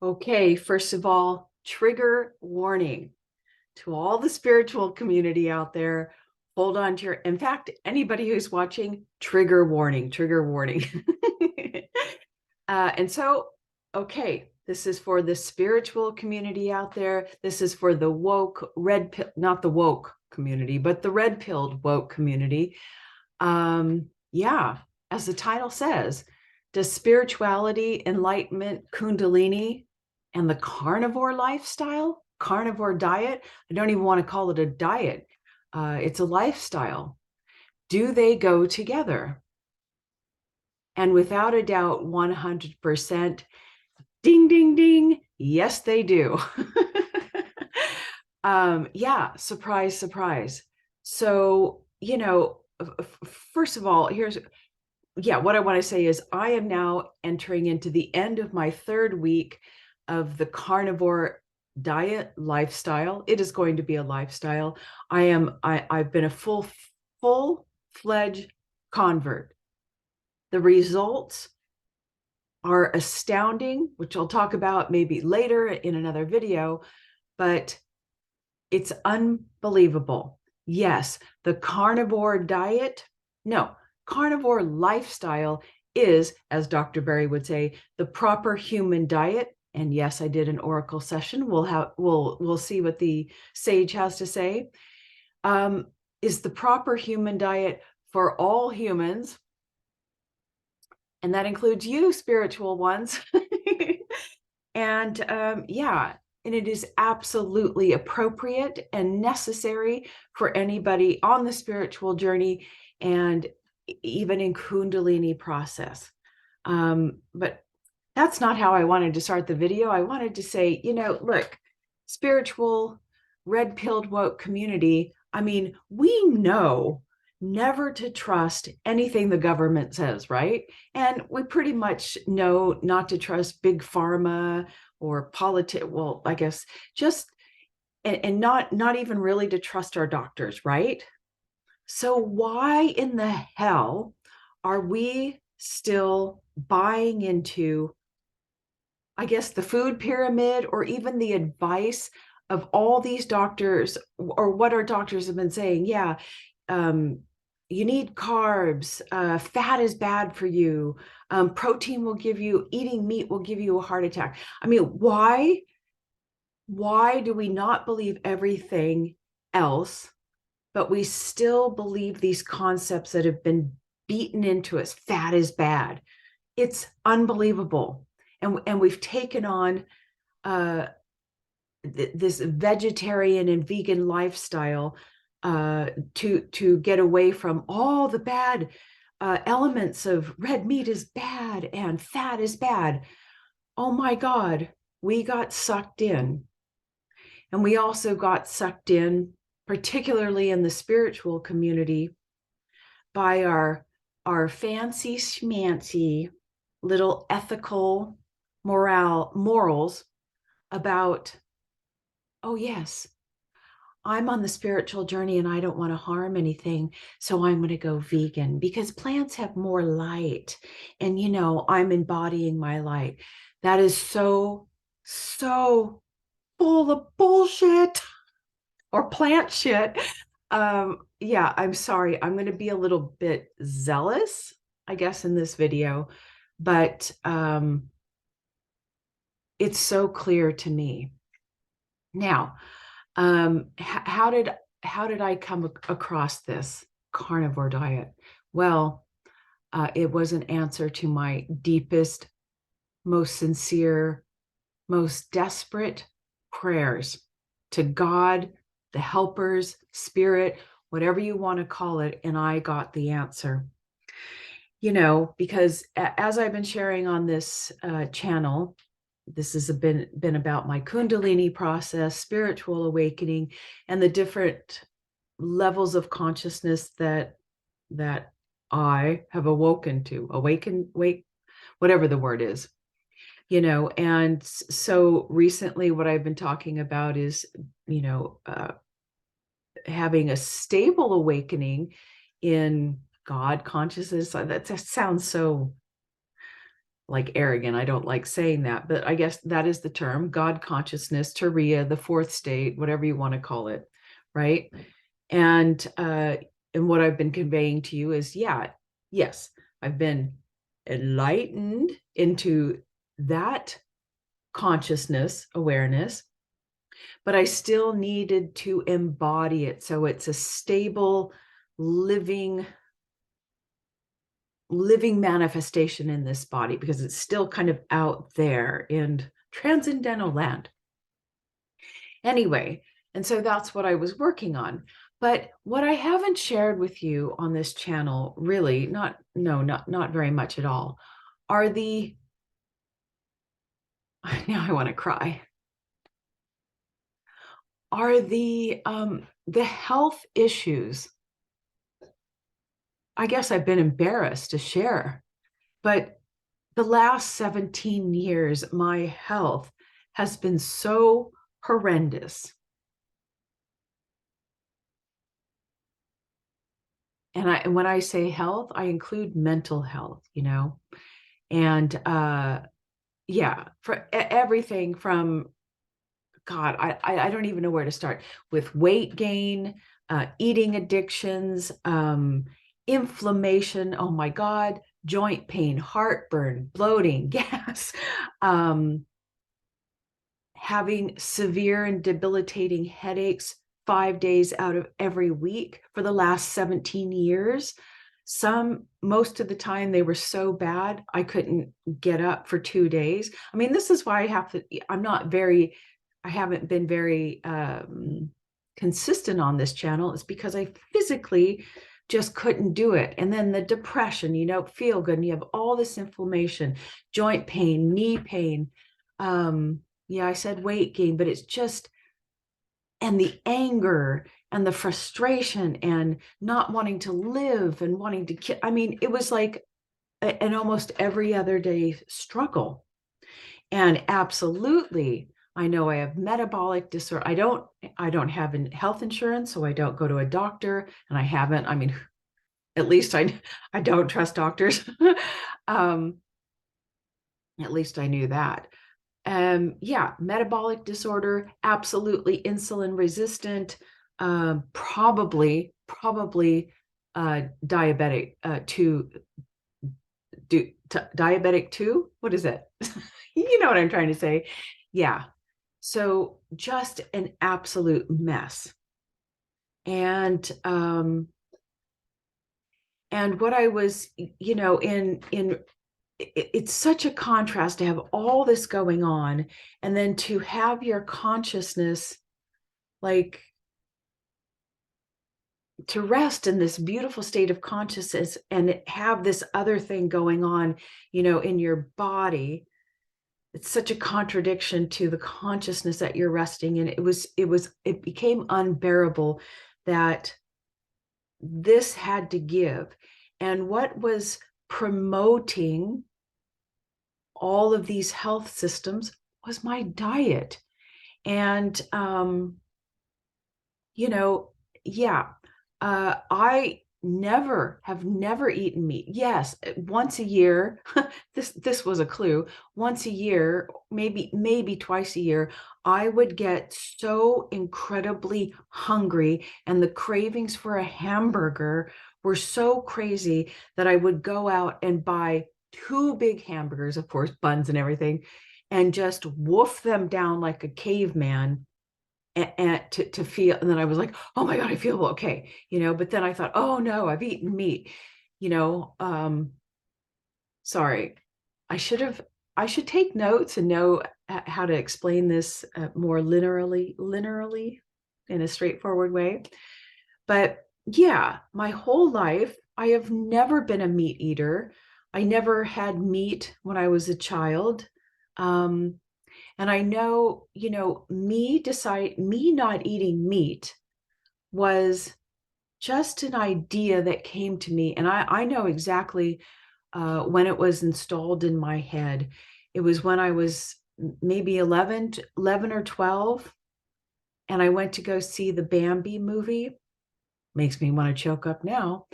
Okay, first of all, trigger warning to all the spiritual community out there. Hold on to in fact, anybody who's watching, trigger warning, trigger warning. And so, okay, this is for the spiritual community out there. This is for the woke, red pill, not the woke community, but the red pilled woke community. Yeah, as the title says, does spirituality, enlightenment, kundalini, and the carnivore lifestyle, carnivore diet, I don't even want to call it a diet, it's a lifestyle, do they go together? And without a doubt, 100%, ding, ding, ding, yes, they do. Yeah, surprise, surprise. So, first of all, what I want to say is I am now entering into the end of my third week of the carnivore diet lifestyle. It is going to be a lifestyle. I've been a full-fledged convert. The results are astounding, which I'll talk about maybe later in another video, but it's unbelievable. Yes, the carnivore diet, no, carnivore lifestyle is, as Dr. Berry would say, the proper human diet. And yes, I did an oracle session. We'll see what the sage has to say. Is the proper human diet for all humans, and that includes you, spiritual ones. And yeah, and it is absolutely appropriate and necessary for anybody on the spiritual journey and even in Kundalini process. But that's not how I wanted to start the video. I wanted to say, look, spiritual, red-pilled woke community, I mean, we know never to trust anything the government says, right? And we pretty much know not to trust big pharma or politics. Well, I guess just and not even really to trust our doctors, right? So why in the hell are we still buying into, I guess, the food pyramid or even the advice of all these doctors, or what our doctors have been saying? Yeah, you need carbs, fat is bad for you, protein will give you, eating meat will give you a heart attack. I mean, why do we not believe everything else, but we still believe these concepts that have been beaten into us? Fat is bad. It's unbelievable. And we've taken on this vegetarian and vegan lifestyle to get away from all the bad elements of red meat is bad and fat is bad. Oh my God, we got sucked in. And we also got sucked in, particularly in the spiritual community, by our fancy schmancy little ethical morals about, oh yes, I'm on the spiritual journey and I don't want to harm anything, so I'm going to go vegan because plants have more light, and I'm embodying my light. That is so full of bullshit or plant shit. Yeah, I'm sorry. I'm going to be a little bit zealous, I guess, in this video, but it's so clear to me. Now, how did I come across this carnivore diet? Well, it was an answer to my deepest, most sincere, most desperate prayers to God, the helpers, spirit, whatever you want to call it, and I got the answer. Because as I've been sharing on this channel, this has been about my Kundalini process, spiritual awakening, and the different levels of consciousness that I have wake, whatever the word is. And so recently what I've been talking about is, having a stable awakening in God consciousness. That sounds so like arrogant. I don't like saying that, but I guess that is the term, God consciousness, Turiya, the fourth state, whatever you want to call it, right? And what I've been conveying to you is, yeah, yes, I've been enlightened into that consciousness, awareness, but I still needed to embody it. So it's a stable, living manifestation in this body, because it's still kind of out there in transcendental land. Anyway, and so that's what I was working on. But what I haven't shared with you on this channel, really, not very much at all, are the, now I want to cry, are the health issues. I guess I've been embarrassed to share, but the last 17 years, my health has been so horrendous. And when I say health, I include mental health, and yeah, for everything from, God, I don't even know where to start, with weight gain, eating addictions, inflammation, oh my God, joint pain, heartburn, bloating, gas, having severe and debilitating headaches 5 days out of every week for the last 17 years. Most of the time they were so bad I couldn't get up for 2 days. I mean, this is why I haven't been very consistent on this channel. It's because I physically just couldn't do it. And then the depression, feel good, and you have all this inflammation, joint pain, knee pain. Yeah, I said weight gain, but it's just, and the anger and the frustration and not wanting to live and wanting to kill. I mean, it was like an almost every other day struggle. And absolutely, I know I have metabolic disorder. I don't have health insurance, so I don't go to a doctor, and I haven't. I mean, at least I don't trust doctors. At least I knew that. Yeah, metabolic disorder, absolutely insulin resistant, probably diabetic diabetic too. What is it? You know what I'm trying to say? Yeah. So just an absolute mess. And what I was, in it's such a contrast to have all this going on, and then to have your consciousness, like, to rest in this beautiful state of consciousness and have this other thing going on, in your body. It's such a contradiction to the consciousness that you're resting in. It became unbearable that this had to give. And what was promoting all of these health systems was my diet. And yeah, I have never eaten meat. Yes, once a year. This was a clue. Once a year, maybe twice a year, I would get so incredibly hungry, and the cravings for a hamburger were so crazy that I would go out and buy 2 big hamburgers, of course, buns and everything, and just wolf them down like a caveman, and to feel. And then I was like, oh my God, I feel okay, but then I thought, oh no, I've eaten meat, sorry. I should take notes and know how to explain this more linearly in a straightforward way. But yeah, my whole life I have never been a meat eater. I never had meat when I was a child. And I know, me not eating meat was just an idea that came to me. And I know exactly when it was installed in my head. It was when I was maybe 11 or 12. And I went to go see the Bambi movie. Makes me want to choke up now.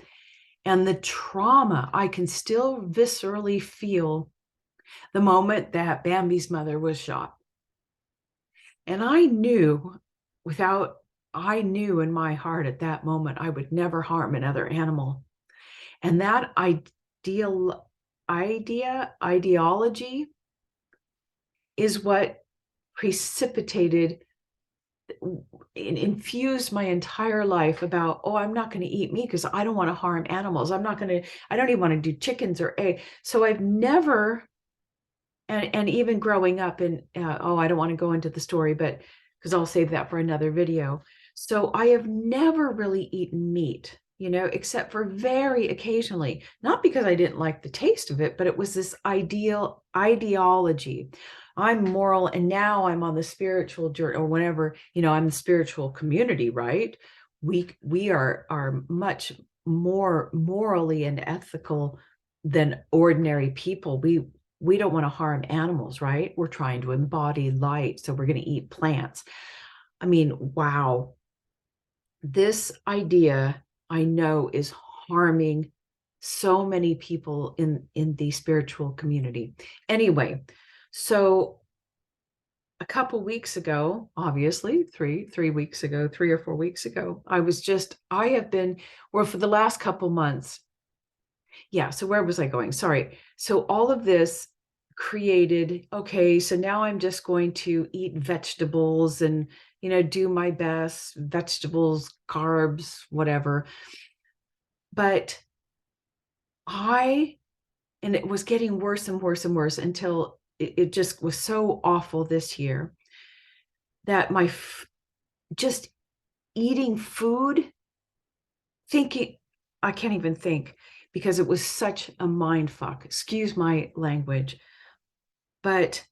And the trauma, I can still viscerally feel the moment that Bambi's mother was shot. And I knew I knew in my heart at that moment, I would never harm another animal. And that ideology is what precipitated, infused my entire life about, oh, I'm not going to eat meat because I don't want to harm animals. I don't even want to do chickens or eggs. So I've never, and even growing up in, I don't want to go into the story, but because I'll save that for another video. So I have never really eaten meat, except for very occasionally, not because I didn't like the taste of it, but it was this ideology. I'm moral, and now I'm on the spiritual journey, or whenever, I'm the spiritual community, right? We are much more morally and ethical than ordinary people. We don't want to harm animals, right? We're trying to embody light, so we're going to eat plants. I mean, wow. This idea, I know, is harming so many people in the spiritual community. Anyway, so a couple weeks ago, obviously 3 weeks ago, 3 or 4 weeks ago, I have been, or for the last couple months, yeah, so where was I going? Sorry. So all of this created, okay, so now I'm just going to eat vegetables and, do my best, vegetables, carbs, whatever. But and it was getting worse and worse and worse until it just was so awful this year that just eating food, thinking, I can't even think, because it was such a mind fuck. Excuse my language. But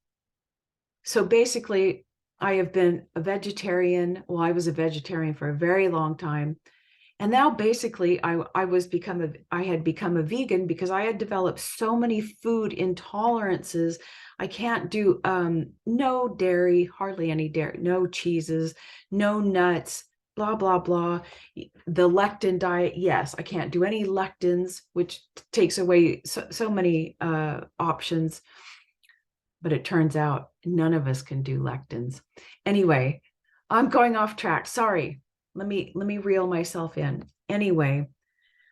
so basically, I have been a vegetarian. Well, I was a vegetarian for a very long time. And now basically I had become a vegan because I had developed so many food intolerances. I can't do no dairy, hardly any dairy, no cheeses, no nuts, blah, blah, blah. The lectin diet, yes, I can't do any lectins, which takes away so many options. But it turns out none of us can do lectins. Anyway, I'm going off track. Sorry. Let me reel myself in. Anyway,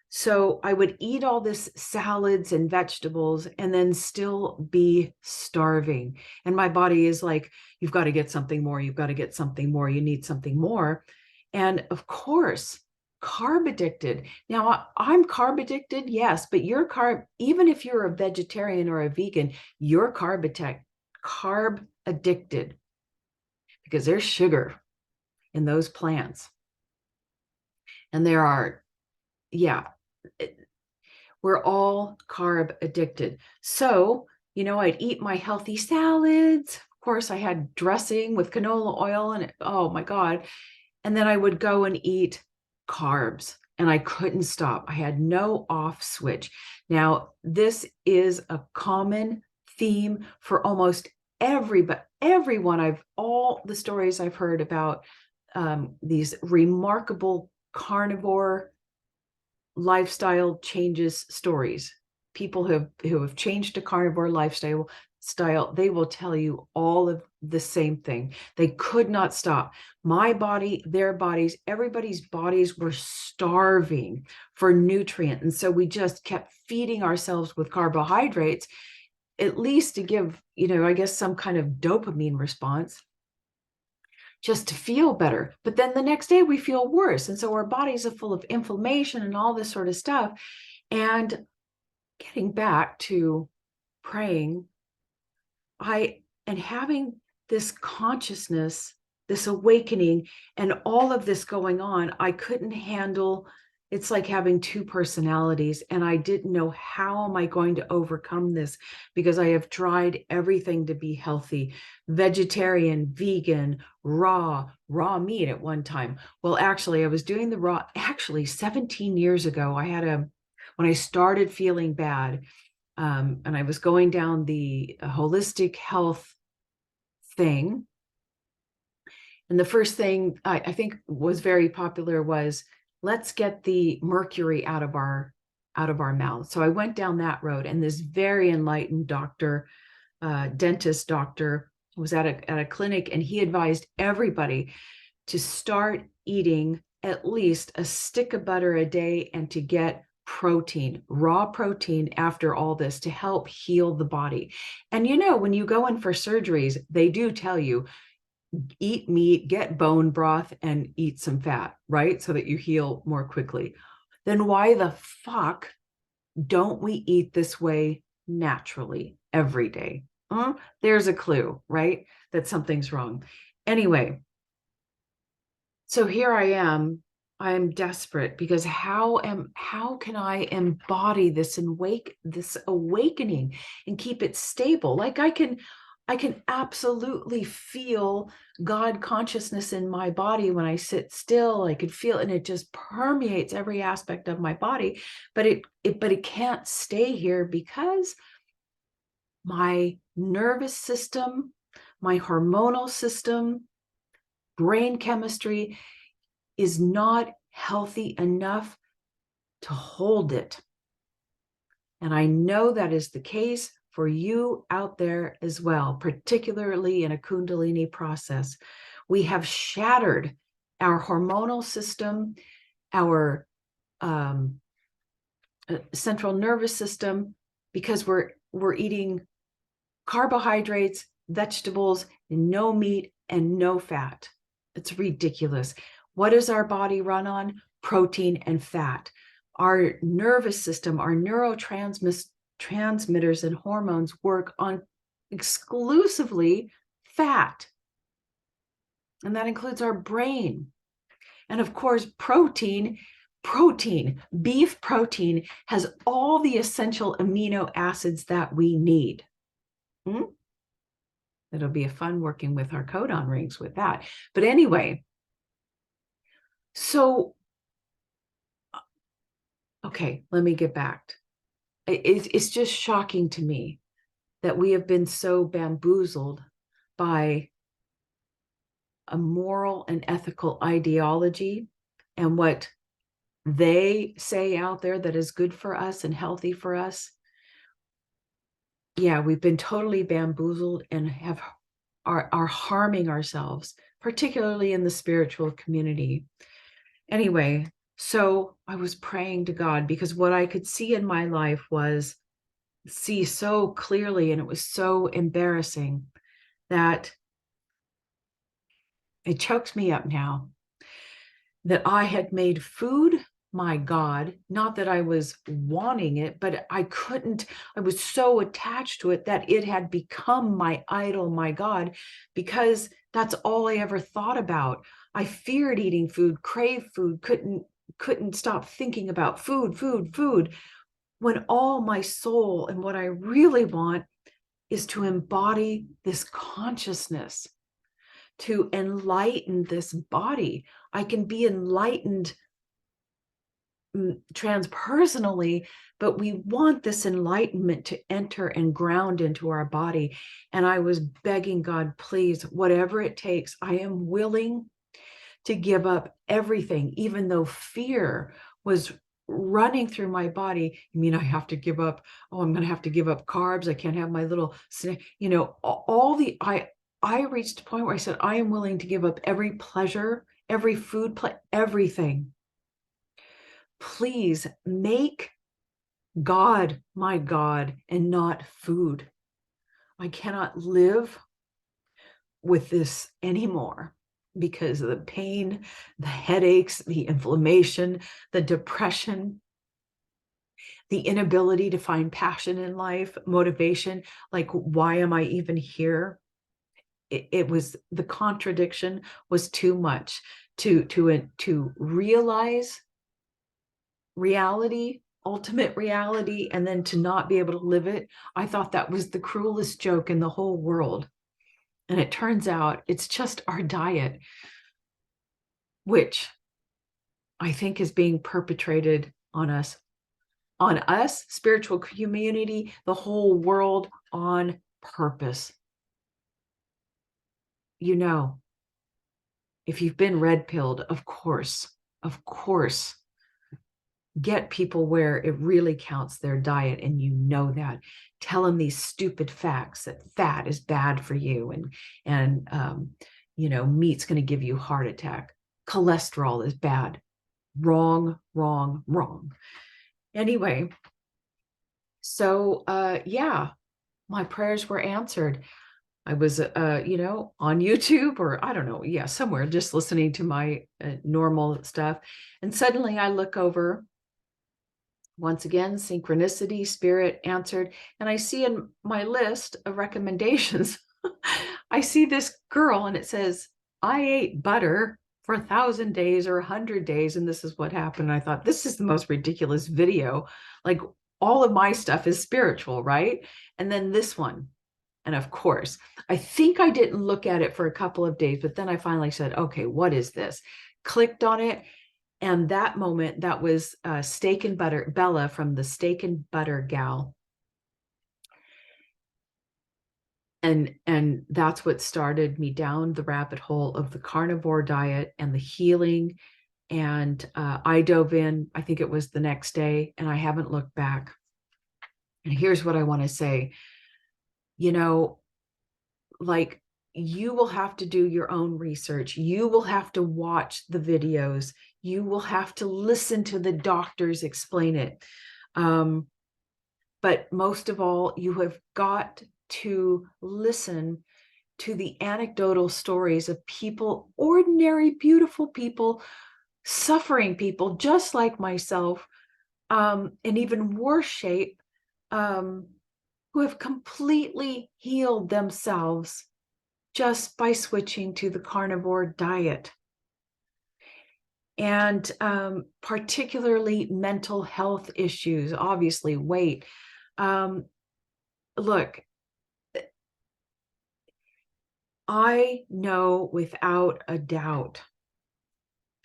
so I would eat all this salads and vegetables and then still be starving. And my body is like, you've got to get something more. You've got to get something more. You need something more. And of course, carb addicted. Now, I'm carb addicted, yes, but even if you're a vegetarian or a vegan, you're carb addicted because there's sugar in those plants. And we're all carb addicted. So, I'd eat my healthy salads. Of course, I had dressing with canola oil and oh my God. And then I would go and eat carbs and I couldn't stop. I had no off switch. Now, this is a common theme for almost everyone. All the stories I've heard about these remarkable carnivore lifestyle changes stories. People who have changed to carnivore lifestyle, they will tell you all of the same thing. They could not stop. My body, their bodies, everybody's bodies were starving for nutrient. And so we just kept feeding ourselves with carbohydrates, at least to give, I guess some kind of dopamine response, just to feel better. But then the next day we feel worse. And so our bodies are full of inflammation and all this sort of stuff. And getting back to praying, and having this consciousness, this awakening, and all of this going on, I couldn't handle. It's like having two personalities, and I didn't know how am I going to overcome this because I have tried everything to be healthy, vegetarian, vegan, raw meat at one time. Well, actually, I was doing the raw. Actually, 17 years ago, when I started feeling bad, and I was going down the holistic health thing. And the first thing I think was very popular was, let's get the mercury out of our mouth. So I went down that road, and this very enlightened doctor dentist doctor, was at a clinic, and he advised everybody to start eating at least a stick of butter a day and to get protein, raw protein after all this to help heal the body. And you know, when you go in for surgeries, they do tell you, eat meat, get bone broth, and eat some fat, right? So that you heal more quickly. Then why the fuck don't we eat this way naturally every day? There's a clue, right? That something's wrong. Anyway, so here I am. I'm desperate because how can I embody this and this awakening and keep it stable? Like I can absolutely feel God consciousness in my body when I sit still. I could feel it, and it just permeates every aspect of my body. But it can't stay here because my nervous system, my hormonal system, brain chemistry is not healthy enough to hold it. And I know that is the case for you out there as well, particularly in a Kundalini process. We have shattered our hormonal system, our central nervous system, because we're eating carbohydrates, vegetables, and no meat and no fat. It's ridiculous. What does our body run on? Protein and fat. Our nervous system, our neurotransmitters and hormones work on exclusively fat. And that includes our brain. And of course, protein, beef protein has all the essential amino acids that we need. It'll be a fun working with our codon rings with that. But anyway, so, okay, let me get back. It's just shocking to me that we have been so bamboozled by a moral and ethical ideology and what they say out there that is good for us and healthy for us. Yeah, we've been totally bamboozled and are harming ourselves, particularly in the spiritual community. Anyway, so I was praying to God because what I could see in my life was see so clearly, and it was so embarrassing that it chokes me up now, that I had made food my God. Not that I was wanting it, but I was so attached to it that it had become my idol, my God, because that's all I ever thought about. I feared eating food, craved food, couldn't stop thinking about food, when all my soul and what I really want is to embody this consciousness, to enlighten this body. I can be enlightened transpersonally, but we want this enlightenment to enter and ground into our body. And I was begging God, please, whatever it takes, I am willing to give up everything, even though fear was running through my body. You mean I have to give up? Oh, I'm going to have to give up carbs. I can't have my little snack. You know, I reached a point where I said, I am willing to give up every pleasure, every food, everything. Please make God my God and not food. I cannot live with this anymore because of the pain, the headaches, the inflammation, the depression, the inability to find passion in life, motivation. Like, why am I even here? It was, the contradiction was too much to realize reality, ultimate reality, and then to not be able to live it. I thought that was the cruelest joke in the whole world. And it turns out it's just our diet, which I think is being perpetrated on us, spiritual community, the whole world, on purpose. You know, if you've been red pilled, of course, get people where it really counts their diet, and you know that. Tell them these stupid facts that fat is bad for you, and meat's going to give you a heart attack. Cholesterol is bad. Wrong, wrong, wrong. Anyway, so yeah, my prayers were answered. I was, on YouTube, or I don't know, yeah, somewhere, just listening to my normal stuff. And suddenly I look over, once again, synchronicity, spirit answered. And I see in my list of recommendations, I see this girl, and it says, I ate butter for 1,000 days or 100 days. And this is what happened. I thought, this is the most ridiculous video. Like, all of my stuff is spiritual, right? And then this one. And of course, I think I didn't look at it for a couple of days, but then I finally said, okay, what is this? Clicked on it. And that moment, that was Steak and Butter, Bella from the Steak and Butter Gal. And that's what started me down the rabbit hole of the carnivore diet and the healing. And I dove in, I think it was the next day, and I haven't looked back. And here's what I want to say. Like, you will have to do your own research. You will have to watch the videos. You will have to listen to the doctors explain it. But most of all, you have got to listen to the anecdotal stories of people, ordinary, beautiful people, suffering people, just like myself, in even worse shape, who have completely healed themselves just by switching to the carnivore diet. And particularly mental health issues, obviously weight. Look, I know without a doubt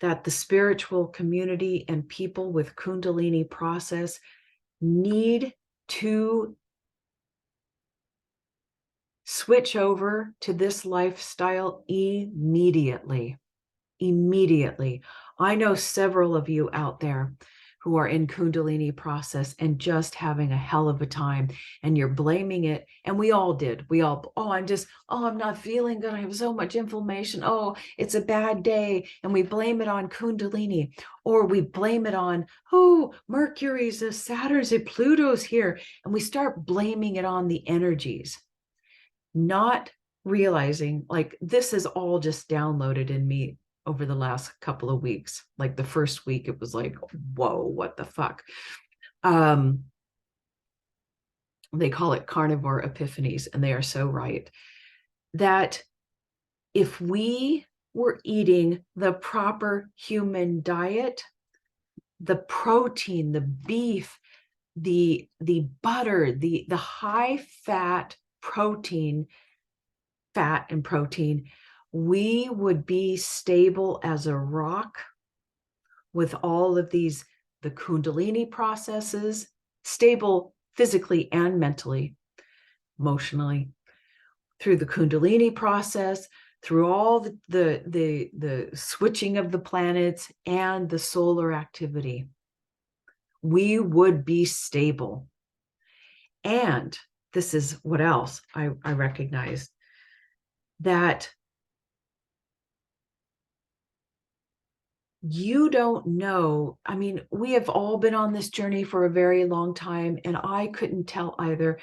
that the spiritual community and people with Kundalini process need to switch over to this lifestyle immediately. Immediately. I know several of you out there who are in Kundalini process and just having a hell of a time, and you're blaming it. And we all did. We all, I'm not feeling good. I have so much inflammation. Oh, it's a bad day. And we blame it on Kundalini, or we blame it on, oh, Mercury's, Saturn's, Pluto's here. And we start blaming it on the energies, not realizing, like, this is all just downloaded in me over the last couple of weeks. Like, the first week, it was like, whoa, what the fuck? They call it carnivore epiphanies, and they are so right. That if we were eating the proper human diet, the protein, the beef, the butter, the high fat protein, fat and protein, we would be stable as a rock with all of these, the Kundalini processes, stable physically and mentally, emotionally, through the Kundalini process, through all the switching of the planets and the solar activity. We would be stable. And this is what else I recognized, that you don't know. I mean, we have all been on this journey for a very long time, and I couldn't tell either.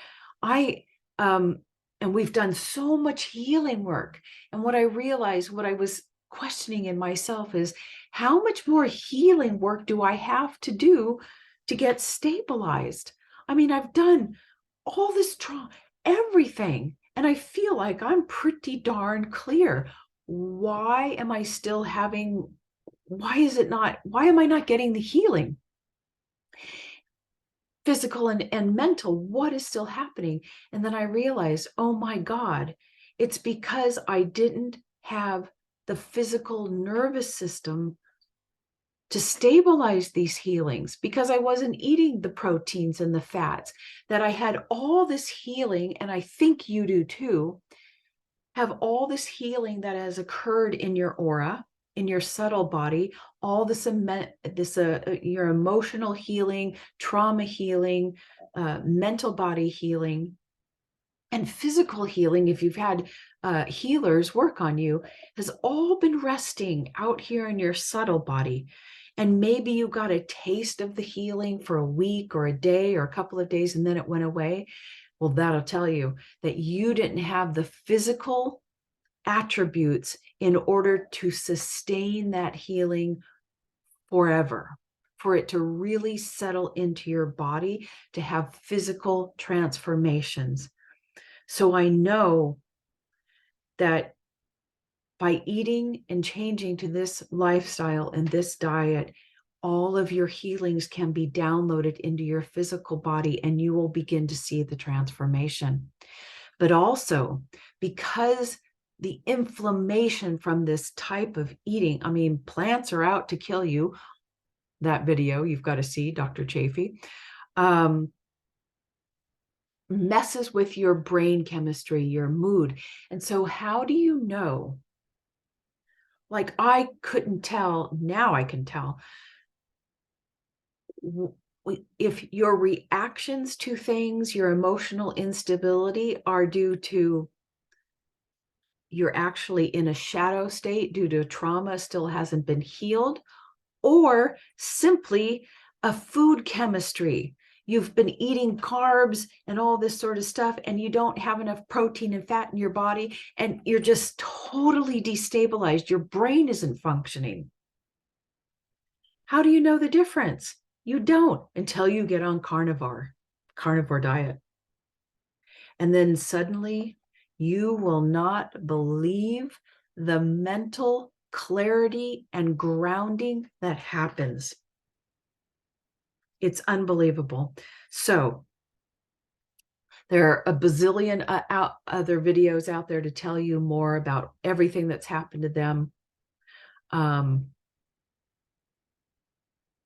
And we've done so much healing work. And what I realized, what I was questioning in myself, is how much more healing work do I have to do to get stabilized? I mean, I've done all this trauma, everything, and I feel like I'm pretty darn clear. Why am I still having, why am I not getting the healing? Physical and mental, what is still happening? And then I realized, oh my God, it's because I didn't have the physical nervous system to stabilize these healings, because I wasn't eating the proteins and the fats. That I had all this healing, and I think you do too, have all this healing that has occurred in your aura, in your subtle body, all this, your emotional healing, trauma healing, mental body healing, and physical healing, if you've had healers work on you, has all been resting out here in your subtle body. And maybe you got a taste of the healing for a week or a day or a couple of days, and then it went away. Well, that'll tell you that you didn't have the physical attributes in order to sustain that healing forever, for it to really settle into your body, to have physical transformations. So I know that by eating and changing to this lifestyle and this diet, all of your healings can be downloaded into your physical body, and you will begin to see the transformation. But also, because the inflammation from this type of eating, I mean, plants are out to kill you. That video you've got to see, Dr. Chaffee, messes with your brain chemistry, your mood. And so how do you know? Like, I couldn't tell, now I can tell, if your reactions to things, your emotional instability, are due to you're actually in a shadow state due to trauma still hasn't been healed, or simply a food chemistry. You've been eating carbs and all this sort of stuff, and you don't have enough protein and fat in your body, and you're just totally destabilized. Your brain isn't functioning. How do you know the difference? You don't until you get on carnivore diet. And then suddenly you will not believe the mental clarity and grounding that happens. It's unbelievable. So there are a bazillion other videos out there to tell you more about everything that's happened to them.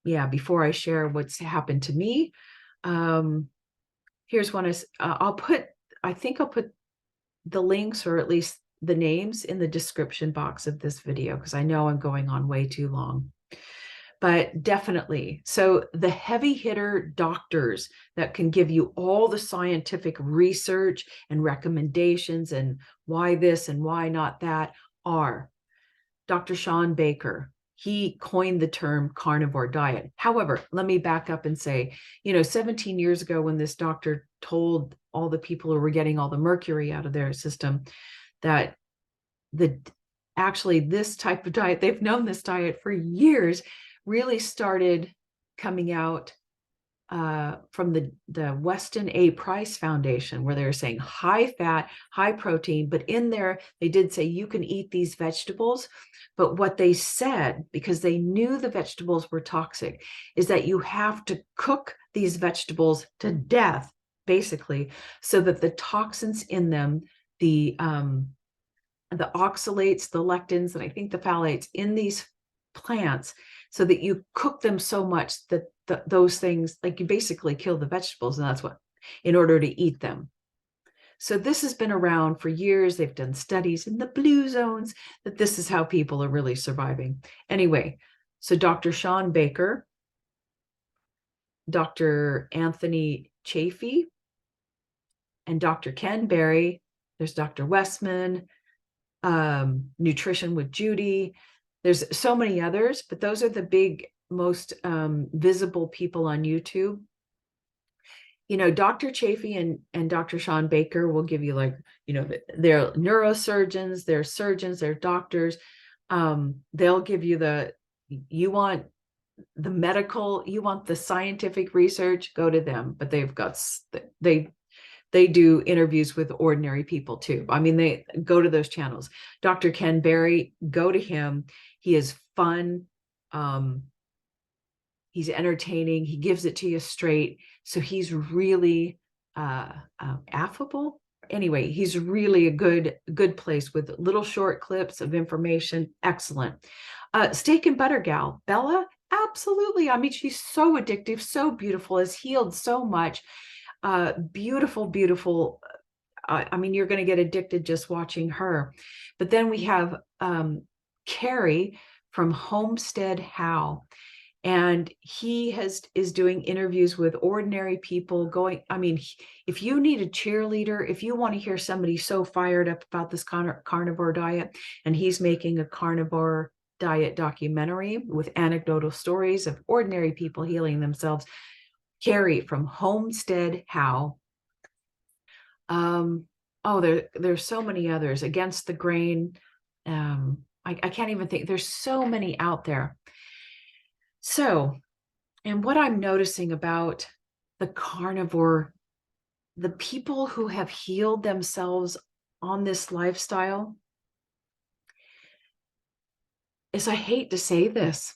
Yeah, before I share what's happened to me, here's one. I think I'll put the links, or at least the names, in the description box of this video, because I know I'm going on way too long. But definitely, so the heavy hitter doctors that can give you all the scientific research and recommendations and why this and why not that are Dr. Shawn Baker. He coined the term carnivore diet. However, let me back up and say, 17 years ago, when this doctor told all the people who were getting all the mercury out of their system that actually this type of diet, they've known this diet for years, really started coming out from the Weston A. Price Foundation, where they were saying high fat, high protein, but in there they did say you can eat these vegetables. But what they said, because they knew the vegetables were toxic, is that you have to cook these vegetables to death, basically, so that the toxins in them, the oxalates, the lectins, and I think the phthalates in these plants, so that you cook them so much that those things, like, you basically kill the vegetables, and that's what, in order to eat them. So this has been around for years. They've done studies in the blue zones that this is how people are really surviving. Anyway, so Dr. Shawn Baker, Dr. Anthony Chaffee, and Dr. Ken Berry, there's Dr. Westman, Nutrition with Judy. There's so many others, but those are the big, most visible people on YouTube. Dr. Chaffee and Dr. Shawn Baker will give you, like, they're neurosurgeons, they're surgeons, they're doctors. They'll give you you want the medical, you want the scientific research, go to them. But they do interviews with ordinary people too. I mean, they go to those channels. Dr. Ken Berry, go to him. He is fun. He's entertaining. He gives it to you straight. So he's really affable. Anyway, he's really a good place with little short clips of information. Excellent. Steak and Butter Gal, Bella, absolutely. I mean, she's so addictive, so beautiful, has healed so much. Beautiful, beautiful. I mean, you're going to get addicted just watching her. But then we have Carrie from Homestead How. And he is doing interviews with ordinary people going, I mean, if you need a cheerleader, if you want to hear somebody so fired up about this carnivore diet, and he's making a carnivore diet documentary with anecdotal stories of ordinary people healing themselves. Carrie from Homestead How. There's so many others. Against the Grain. I can't even think. There's so many out there. So, and what I'm noticing about the carnivore, the people who have healed themselves on this lifestyle, is, I hate to say this,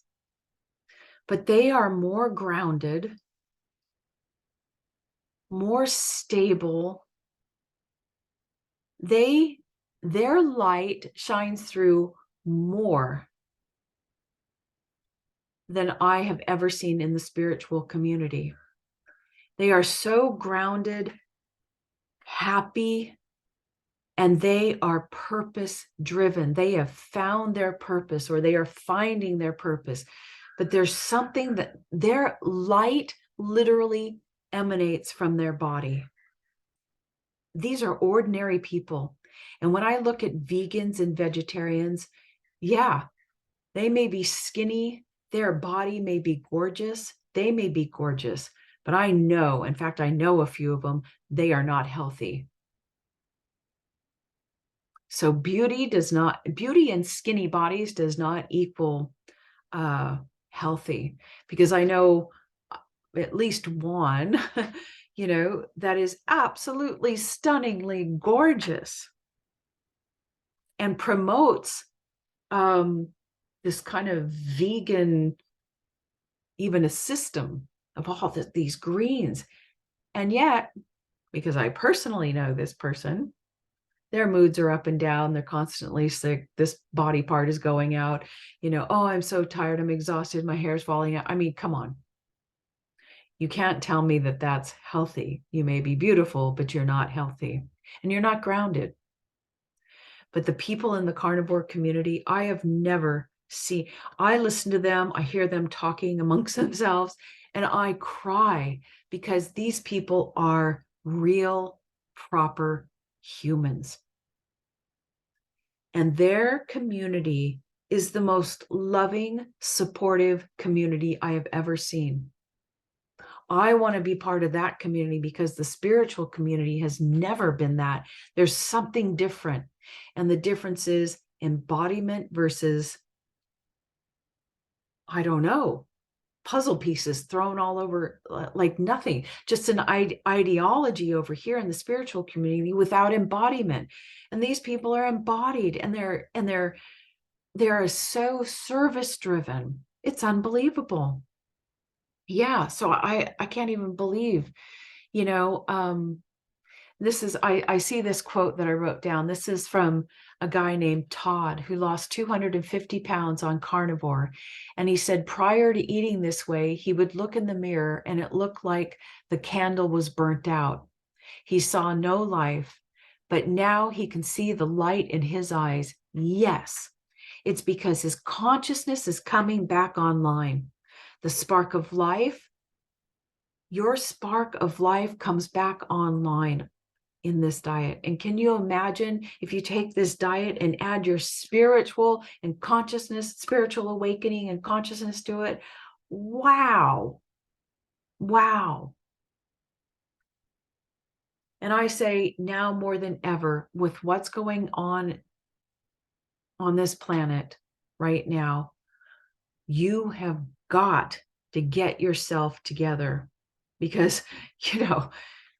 but they are more grounded, more stable. Their light shines through more than I have ever seen in the spiritual community. They are so grounded, happy, and they are purpose driven. They have found their purpose, or they are finding their purpose. But there's something that their light literally emanates from their body. These are ordinary people. And when I look at vegans and vegetarians, yeah, they may be skinny, their body may be gorgeous, they may be gorgeous, but I know, in fact, I know a few of them, they are not healthy. So beauty and skinny bodies does not equal healthy, because I know at least one, that is absolutely stunningly gorgeous and promotes this kind of vegan, even a system of all these greens. And yet, because I personally know this person, their moods are up and down. They're constantly sick. This body part is going out. Oh, I'm so tired. I'm exhausted. My hair's falling out. I mean, come on. You can't tell me that that's healthy. You may be beautiful, but you're not healthy and you're not grounded. But the people in the carnivore community, I have never seen. I listen to them. I hear them talking amongst themselves, and I cry, because these people are real, proper humans. And their community is the most loving, supportive community I have ever seen. I want to be part of that community, because the spiritual community has never been that. There's something different. And the difference is embodiment versus, I don't know, puzzle pieces thrown all over like nothing. Just an ideology over here in the spiritual community without embodiment. And these people are embodied, and they're so service driven. It's unbelievable. Yeah, so I can't even believe, this is, I see this quote that I wrote down. This is from a guy named Todd, who lost 250 pounds on carnivore. And he said prior to eating this way, he would look in the mirror and it looked like the candle was burnt out. He saw no life, but now he can see the light in his eyes. Yes, it's because his consciousness is coming back online. The spark of life, your spark of life comes back online in this diet. And can you imagine if you take this diet and add your spiritual and consciousness, spiritual awakening and consciousness to it? Wow. Wow. And I say now more than ever, with what's going on this planet right now, you have got to get yourself together, because,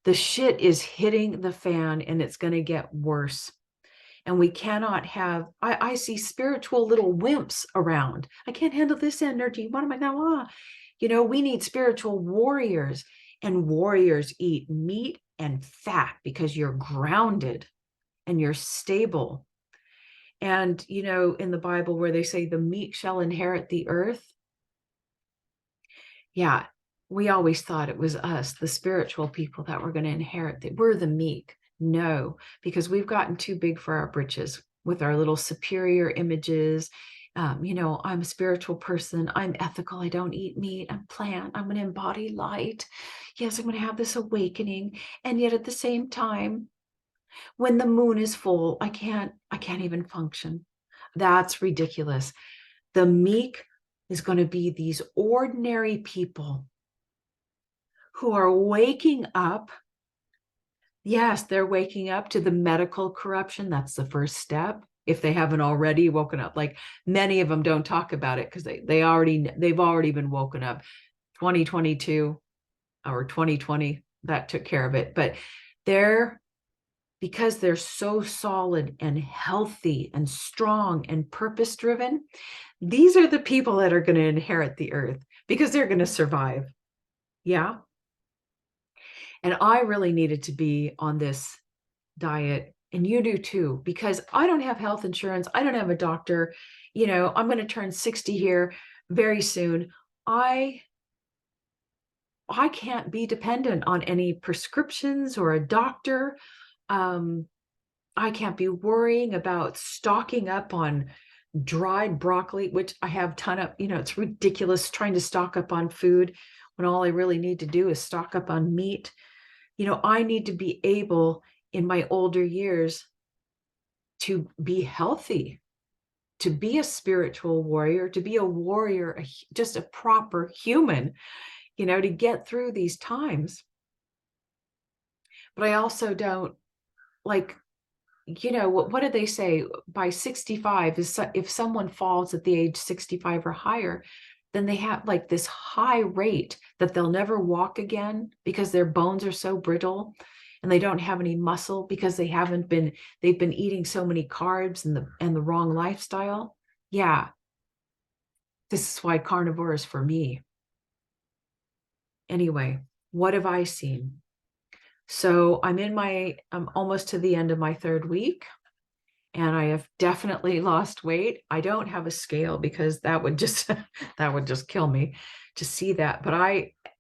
the shit is hitting the fan and it's going to get worse. And we cannot have, I see spiritual little wimps around. I can't handle this energy. What am I now? We need spiritual warriors, and warriors eat meat and fat because you're grounded and you're stable. And, in the Bible where they say the meek shall inherit the earth. Yeah, we always thought it was us, the spiritual people, that were going to inherit that. We're the meek. No, because we've gotten too big for our britches with our little superior images I'm a spiritual person. I'm ethical. I don't eat meat. I'm plant. I'm going to embody light. Yes, I'm going to have this awakening. And yet at the same time, when the moon is full, I can't even function. That's ridiculous. The meek is going to be these ordinary people who are waking up. Yes, they're waking up to the medical corruption. That's the first step. If they haven't already woken up, like many of them don't talk about it because they've already been woken up. 2022 or 2020, that took care of it. But they're because they're so solid and healthy and strong and purpose driven, these are the people that are going to inherit the earth because they're going to survive. Yeah. And I really needed to be on this diet, and you do too, because I don't have health insurance. I don't have a doctor. I'm going to turn 60 here very soon. I can't be dependent on any prescriptions or a doctor. I can't be worrying about stocking up on dried broccoli, which I have a ton of. It's ridiculous trying to stock up on food when all I really need to do is stock up on meat. I need to be able in my older years to be healthy, to be a spiritual warrior, to be a warrior, just a proper human, to get through these times. But I also don't like, what did they say? By 65, if someone falls at the age 65 or higher, then they have like this high rate that they'll never walk again because their bones are so brittle and they don't have any muscle because they've been eating so many carbs and the wrong lifestyle. Yeah, this is why carnivore is for me. Anyway, what have I seen? So I'm almost to the end of my third week, and I have definitely lost weight. I don't have a scale because that would just that would just kill me to see that. But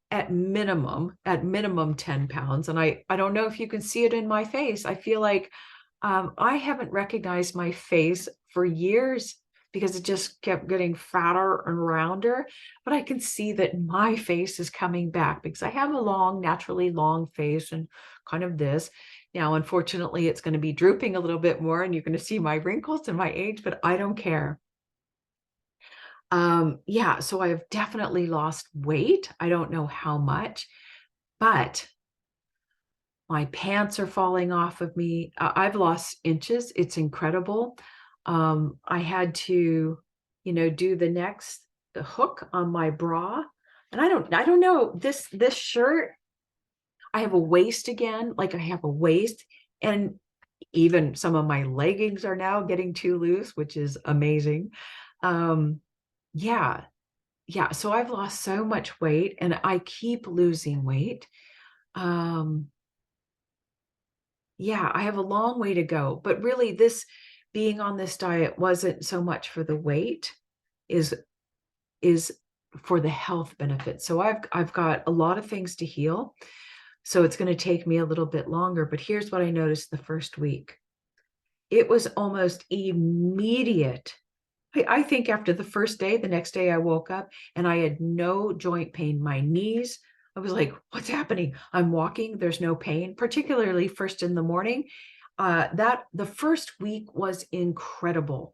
at minimum 10 pounds. And I don't know if you can see it in my face. I feel like I haven't recognized my face for years because it just kept getting fatter and rounder. But I can see that my face is coming back because I have a naturally long face and kind of this. Now, unfortunately, it's going to be drooping a little bit more and you're going to see my wrinkles and my age, but I don't care. Yeah, so I have definitely lost weight. I don't know how much, but my pants are falling off of me. I've lost inches. It's incredible. I had to, do the next hook on my bra. And I don't know, this shirt, I have a waist again, like I have a waist, and even some of my leggings are now getting too loose, which is amazing. Yeah, yeah. So I've lost so much weight and I keep losing weight. Um, yeah, I have a long way to go, but really this being on this diet wasn't so much for the weight, is is for the health benefits. So I've got a lot of things to heal. So it's going to take me a little bit longer, but here's what I noticed the first week. It was almost immediate. I think after the first day, the next day I woke up and I had no joint pain. My knees, I was like, what's happening? I'm walking, there's no pain, particularly first in the morning. That the first week was incredible.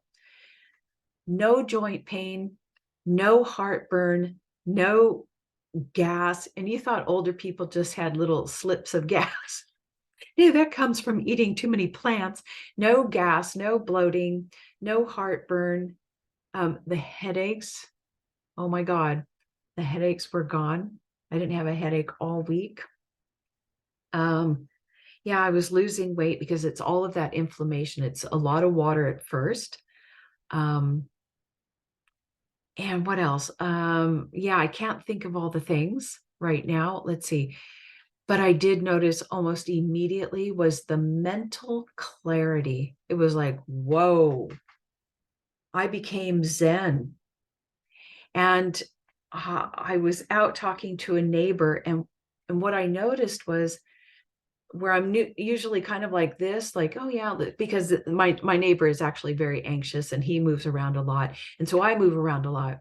No joint pain, no heartburn, no gas. And you thought older people just had little slips of gas. Yeah, that comes from eating too many plants. No gas, no bloating, no heartburn. The headaches, oh my God, the headaches were gone. I didn't have a headache all week. Yeah, I was losing weight because it's all of that inflammation. It's a lot of water at first. Um, and what else? Yeah, I can't think of all the things right now. Let's see. But I did notice almost immediately was the mental clarity. It was like, whoa, I became Zen. And I was out talking to a neighbor, and what I noticed was where I'm usually kind of like this, like, oh yeah, because my neighbor is actually very anxious and he moves around a lot. And so I move around a lot.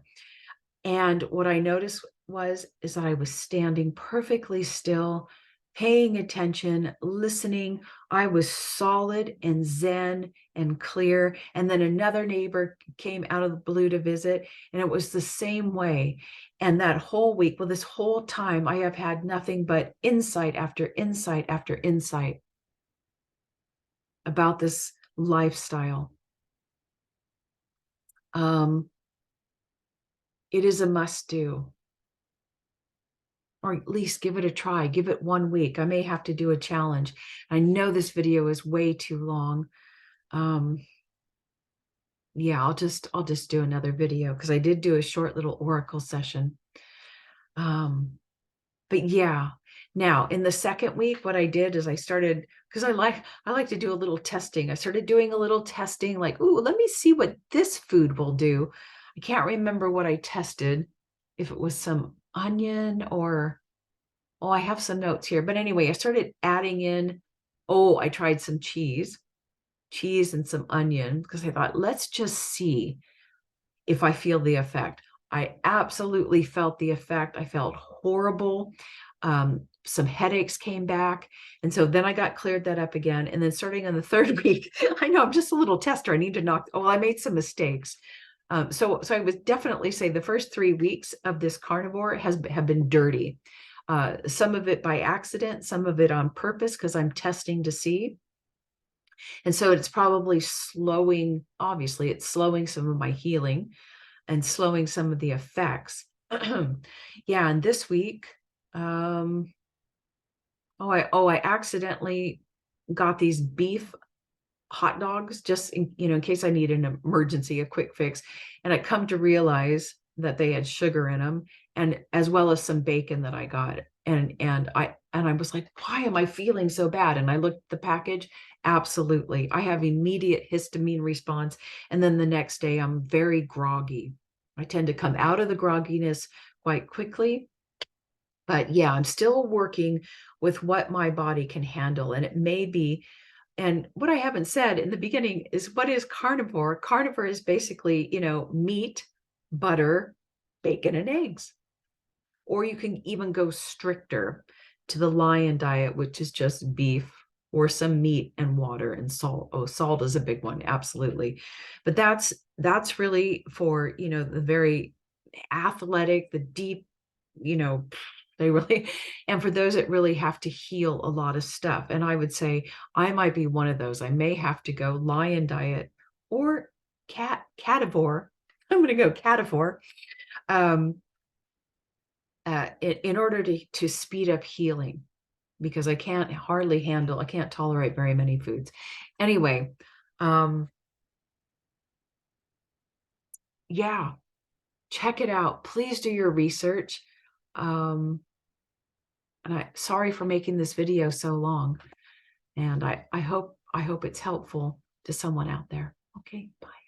And what I noticed is that I was standing perfectly still, paying attention, listening. I was solid and zen and clear. And then another neighbor came out of the blue to visit, and it was the same way. And that whole week, well, this whole time, I have had nothing but insight after insight after insight about this lifestyle. It is a must do, or at least give it a try. Give it 1 week. I may have to do a challenge. I know this video is way too long. Yeah, I'll just do another video because I did do a short little oracle session. But yeah, now in the second week, what I did is I started, because I like to do a little testing. I started doing a little testing, like, ooh, let me see what this food will do. I can't remember what I tested, if it was some onion or, oh, I have some notes here. But anyway, I started adding in, oh, I tried some cheese and some onion, because I thought, let's just see if I feel the effect. I absolutely felt the effect. I felt horrible. Some headaches came back. And so then I got cleared that up again. And then starting on the third week, I know I'm just a little tester. I need to knock, oh, I made some mistakes. So I would definitely say the first 3 weeks of this carnivore have been dirty. Some of it by accident, some of it on purpose, because I'm testing to see. And so it's probably slowing, obviously, it's slowing some of my healing and slowing some of the effects. Yeah, and this week, I accidentally got these beef hot dogs, just in case I need an emergency, a quick fix. And I come to realize that they had sugar in them, and as well as some bacon that I got. And I was like, why am I feeling so bad? And I looked at the package. Absolutely. I have immediate histamine response. And then the next day I'm very groggy. I tend to come out of the grogginess quite quickly. But yeah, I'm still working with what my body can handle. And it may be, and what I haven't said in the beginning is, what is carnivore? Carnivore is basically, meat, butter, bacon, and eggs. Or you can even go stricter to the lion diet, which is just beef or some meat and water and salt. Oh, salt is a big one, absolutely. But that's really for, the very athletic, the deep, they really, and for those that really have to heal a lot of stuff. And I would say I might be one of those. I may have to go lion diet or cativore. I'm going to go cativore. In order to speed up healing, because I can't tolerate very many foods. Anyway, yeah, check it out. Please do your research. And sorry for making this video so long. And I hope it's helpful to someone out there. Okay, bye.